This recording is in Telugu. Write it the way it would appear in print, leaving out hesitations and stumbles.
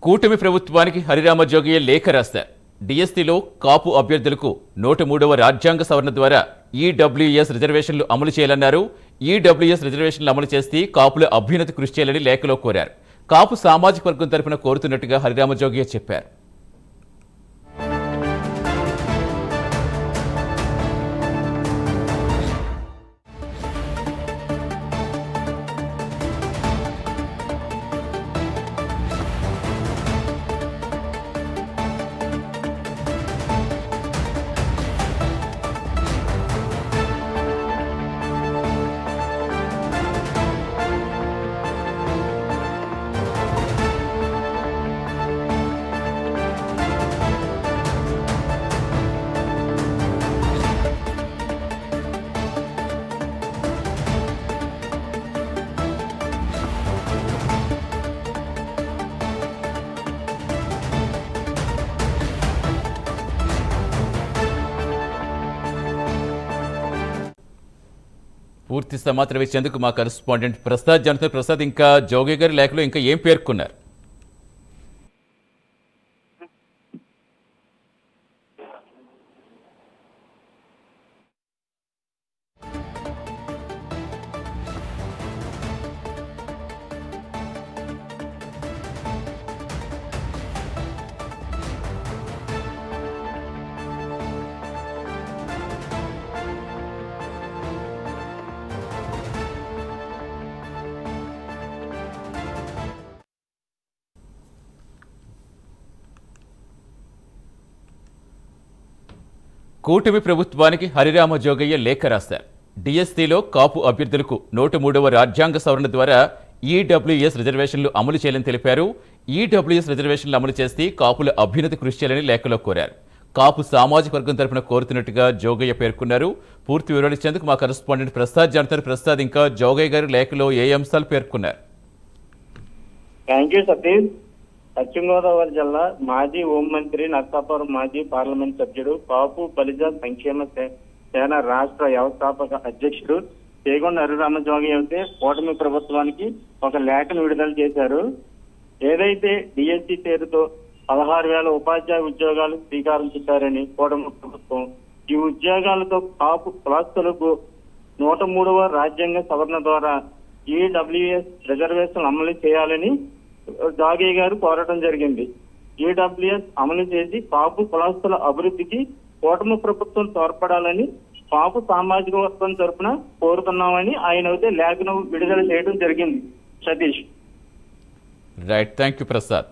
కూటమి ప్రభుత్వానికి హరిరామ జోగయ్య లేఖ రాశారు. డిఎస్సీలో కాపు అభ్యర్థులకు 103వ రాజ్యాంగ సవరణ ద్వారా ఈడబ్ల్యూఎస్ రిజర్వేషన్లు అమలు చేయాలన్నారు. ఈడబ్ల్యూఎస్ రిజర్వేషన్లు అమలు చేస్తే కాపుల అభ్యున్నతి కృషి చేయాలని లేఖలో కోరారు. కాపు సామాజిక వర్గం తరపున కోరుతున్నట్టుగా హరిరామ జోగయ్య చెప్పారు. పూర్తి సమాచారం ఇచ్చేందుకు మా కరెస్పాండెంట్ ప్రసాద్ జనతా ప్రసాద్ ఇంకా జోగయ్య గారి లేఖలో ఇంకా ఏం పేర్కొన్నారు? కూటమి ప్రభుత్వానికి హరిరామ జోగయ్య లేఖ రాశారు. డిఎస్సీలో కాపు అభ్యర్థులకు 103వ రాజ్యాంగ సవరణ ద్వారా ఈడబ్ల్యూఎస్ రిజర్వేషన్లు అమలు చేయాలని తెలిపారు. ఈడబ్ల్యూఎస్ రిజర్వేషన్లు అమలు చేస్తే కాపుల అభ్యున్నతి కృషి చేయాలని లేఖలో కోరారు. కాపు సామాజిక వర్గం తరపున కోరుతున్నట్టుగా జోగయ్య పేర్కొన్నారు. పూర్తి వివరాలు ఇచ్చేందుకు మా కరెస్పాండెంట్ ప్రసాద్ జనతా ప్రసాద్ ఇంకా జోగయ్య గారి లేఖలో ఏ అంశాలు పేర్కొన్నారు? Thank you Satish. పశ్చిమ గోదావరి జిల్లా మాజీ హోంమంత్రి, నర్సాపురం మాజీ పార్లమెంట్ సభ్యుడు, కాపు బలిజ సంక్షేమ సేన రాష్ట్ర వ్యవస్థాపక అధ్యక్షుడు చేగొండ హరిరామ జోగయ్య అయితే కూటమి ప్రభుత్వానికి ఒక లేఖను విడుదల చేశారు. ఏదైతే డిఎస్సీ పేరుతో 16,000 ఉపాధ్యాయ ఉద్యోగాలు శ్రీకారం చుట్టారని కూటమి ప్రభుత్వం ఈ ఉద్యోగాలతో కాపు కులస్తులకు 103వ రాజ్యాంగ సవరణ ద్వారా ఈడబ్ల్యూఎస్ రిజర్వేషన్ అమలు చేయాలని జోగయ్య గారు కోరటం జరిగింది. ఈడబ్ల్యూఎస్ అమలు చేసి కాపు కులస్తుల అభివృద్ధికి కూటమి ప్రభుత్వం తోడ్పడాలని కాపు సామాజిక వర్గం తరఫున కోరుతున్నామని ఆయన అయితే లేఖను విడుదల చేయడం జరిగింది. Satish. Right, thank you Prasad.